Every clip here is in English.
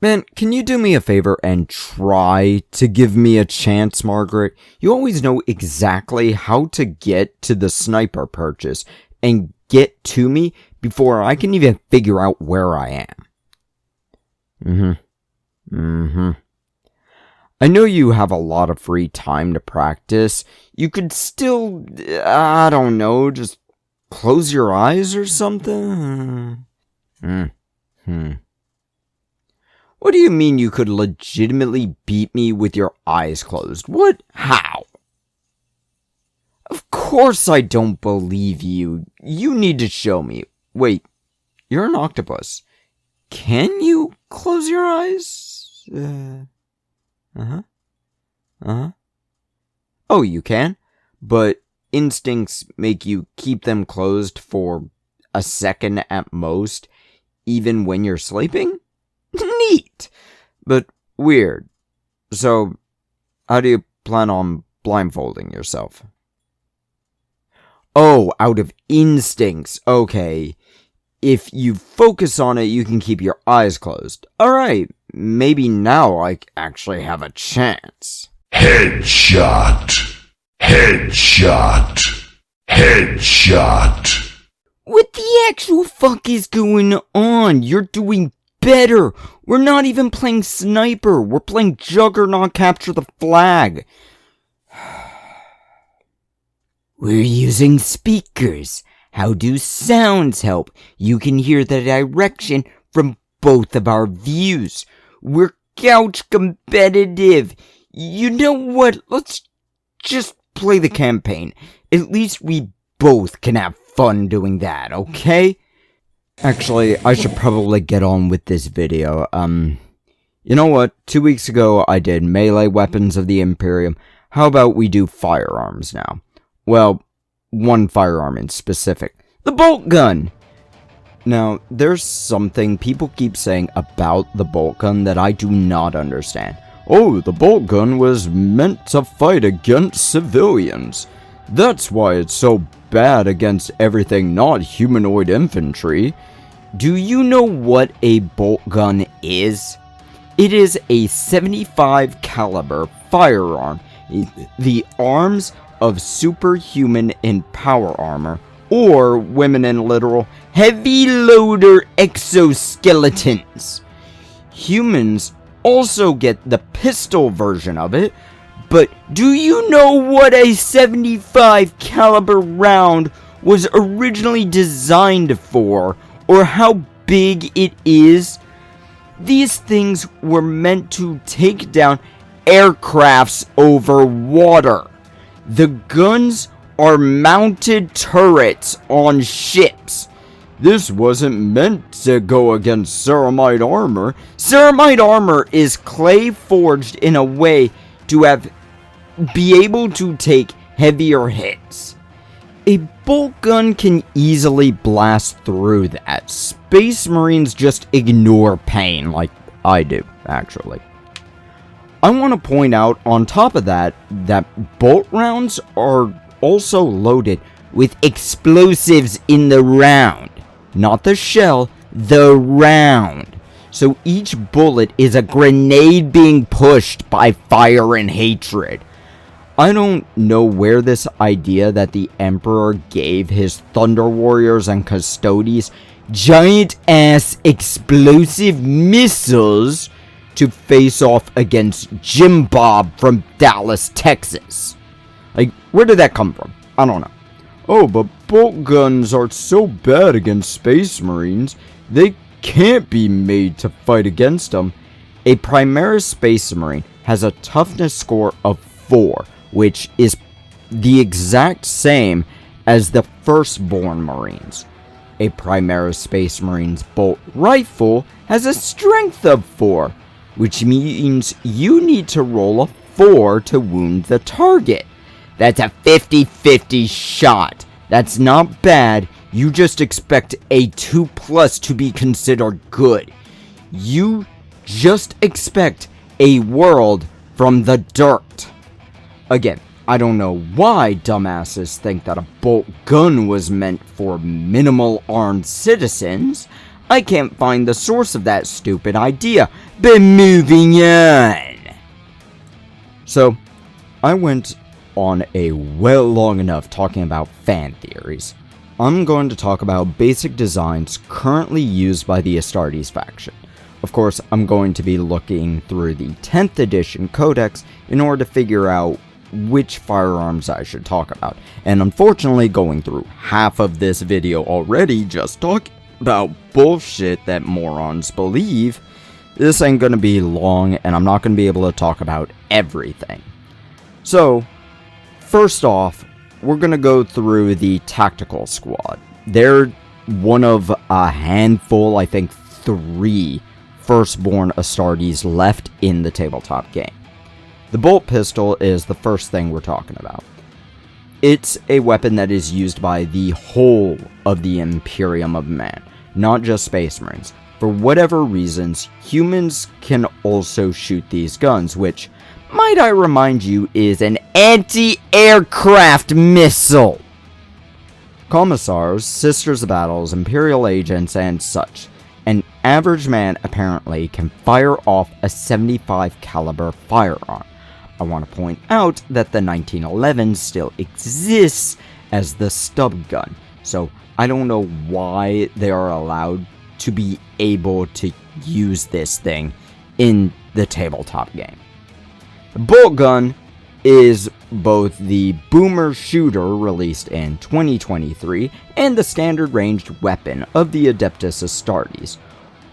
Man, can you do me a favor and try to give me a chance, Margaret? You always know exactly how to get to the sniper purchase and get to me before I can even figure out where I am. I know you have a lot of free time to practice. You could still, I don't know, just close your eyes or something? What do you mean you could legitimately beat me with your eyes closed? What? How? Of course I don't believe you. You need to show me. Wait, you're an octopus. Can you close your eyes? Oh, you can? But instincts make you keep them closed for a second at most, even when you're sleeping? Neat! But weird. So, how do you plan on blindfolding yourself? Oh, out of instincts. Okay. If you focus on it, you can keep your eyes closed. Alright, maybe now I actually have a chance. Headshot. Headshot. Headshot. What the actual fuck is going on? You're doing better. We're not even playing sniper. We're playing Juggernaut Capture the Flag. We're using speakers. How do sounds help? You can hear the direction from both of our views. We're couch competitive. You know what? Let's just play the campaign. At least we both can have fun doing that, okay? Actually, I should probably get on with this video. You know what? 2 weeks ago, I did melee weapons of the Imperium. How about we do firearms now? Well, one firearm in specific. The bolt gun! Now, there's something people keep saying about the bolt gun that I do not understand. Oh, the bolt gun was meant to fight against civilians. That's why it's so bad against everything not humanoid infantry. Do you know what a bolt gun is? It is a 75 caliber firearm. The arms of superhuman in power armor, or women in literal heavy loader exoskeletons. Humans also get the pistol version of it, but do you know what a 75 caliber round was originally designed for, or how big it is? These things were meant to take down aircrafts over water. The guns are mounted turrets on ships. This wasn't meant to go against ceramite armor. Ceramite armor is clay forged in a way to be able to take heavier hits. A bolt gun can easily blast through that. Space Marines just ignore pain, like I do, actually. I want to point out on top of that bolt rounds are also loaded with explosives in the round. Not the shell, the round. So each bullet is a grenade being pushed by fire and hatred. I don't know where this idea that the Emperor gave his Thunder Warriors and Custodes giant-ass explosive missiles to face off against Jim Bob from Dallas, Texas. Like, where did that come from? I don't know. Oh, but bolt guns are so bad against Space Marines, they can't be made to fight against them. A Primaris Space Marine has a toughness score of 4, which is the exact same as the Firstborn Marines. A Primaris Space Marine's bolt rifle has a strength of 4, which means you need to roll a 4 to wound the target. That's a 50-50 shot. That's not bad. You just expect a 2+ to be considered good. You just expect a world from the dirt. Again, I don't know why dumbasses think that a bolt gun was meant for minimal armed citizens. I can't find the source of that stupid idea, but moving on. So, I went on a well long enough talking about fan theories. I'm going to talk about basic designs currently used by the Astartes faction. Of course, I'm going to be looking through the 10th edition codex in order to figure out which firearms I should talk about. And unfortunately, going through half of this video already just talking about bullshit that morons believe, this ain't gonna be long and I'm not gonna be able to talk about everything. So, first off, we're gonna go through the tactical squad. They're one of a handful, I think 3 firstborn Astartes left in the tabletop game. The bolt pistol is the first thing we're talking about. It's a weapon that is used by the whole of the Imperium of Man, not just Space Marines. For whatever reasons, humans can also shoot these guns, which, might I remind you, is an anti-aircraft missile. Commissars, Sisters of Battles, Imperial agents, and such. An average man apparently can fire off a 75 caliber firearm. I want to point out that the 1911 still exists as the stub gun, so I don't know why they are allowed to be able to use this thing in the tabletop game. The bolt gun is both the boomer shooter released in 2023 and the standard ranged weapon of the Adeptus Astartes,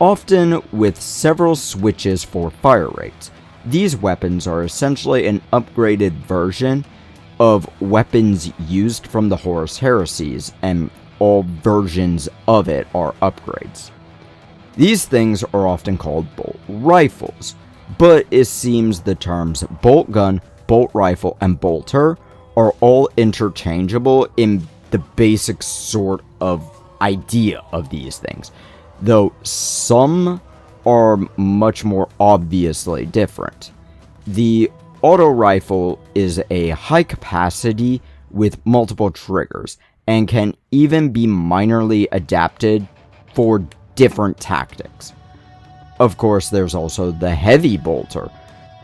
often with several switches for fire rates. These weapons are essentially an upgraded version of weapons used from the Horus Heresies, and all versions of it are upgrades. These things are often called bolt rifles, but it seems the terms bolt gun, bolt rifle, and bolter are all interchangeable in the basic sort of idea of these things, though some are much more obviously different. The auto rifle is a high capacity with multiple triggers, and can even be minorly adapted for different tactics. Of course, there's also the heavy bolter,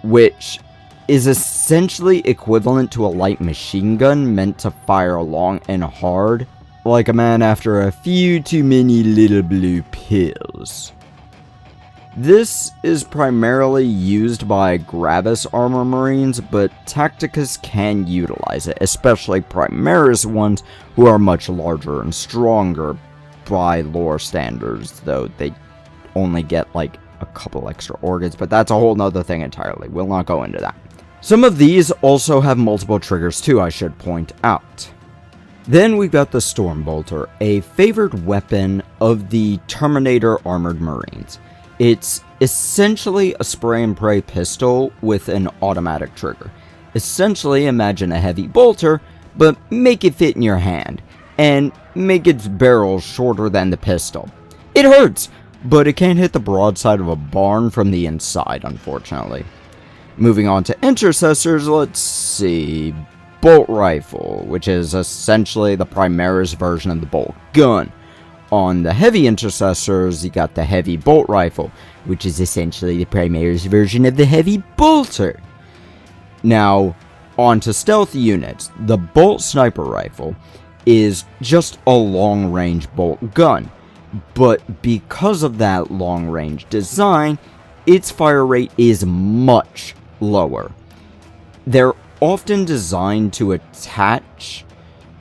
which is essentially equivalent to a light machine gun meant to fire long and hard, like a man after a few too many little blue pills. This is primarily used by Gravis armor marines, but Tacticus can utilize it, especially Primaris ones who are much larger and stronger by lore standards, though they only get like a couple extra organs, but that's a whole nother thing entirely. We'll not go into that. Some of these also have multiple triggers too, I should point out. Then we've got the Stormbolter, a favored weapon of the Terminator armored marines. It's essentially a spray and pray pistol with an automatic trigger. Essentially, imagine a heavy bolter, but make it fit in your hand, and make its barrel shorter than the pistol. It hurts, but it can't hit the broadside of a barn from the inside, unfortunately. Moving on to intercessors, let's see. Bolt rifle, which is essentially the Primaris version of the bolt gun. On the heavy intercessors, you got the heavy bolt rifle, which is essentially the Primaris version of the heavy bolter. Now, on to stealth units, the bolt sniper rifle is just a long-range bolt gun, but because of that long-range design, its fire rate is much lower. They're often designed to attach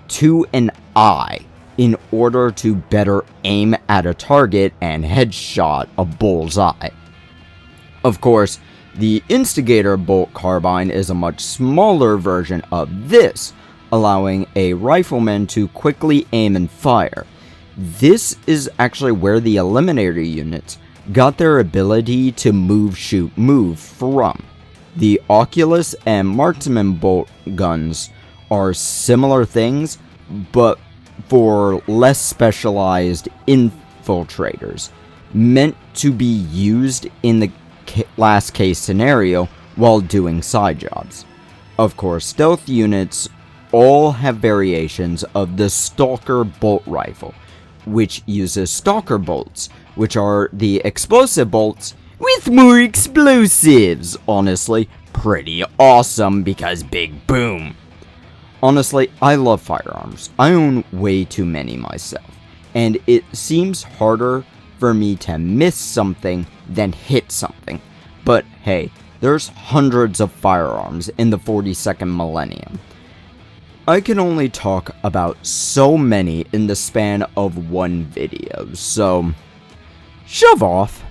to an eye in order to better aim at a target and headshot a bullseye. Of course, the Instigator bolt carbine is a much smaller version of this, allowing a rifleman to quickly aim and fire. This is actually where the Eliminator units got their ability to move, shoot, move from. The Oculus and Marksman bolt guns are similar things, but for less specialized infiltrators, meant to be used in the last case scenario while doing side jobs. Of course, stealth units all have variations of the Stalker bolt rifle, which uses stalker bolts, which are the explosive bolts with more explosives. Honestly, pretty awesome because big boom. Honestly, I love firearms. I own way too many myself, and it seems harder for me to miss something than hit something. But hey, there's hundreds of firearms in the 42nd millennium. I can only talk about so many in the span of one video, so shove off.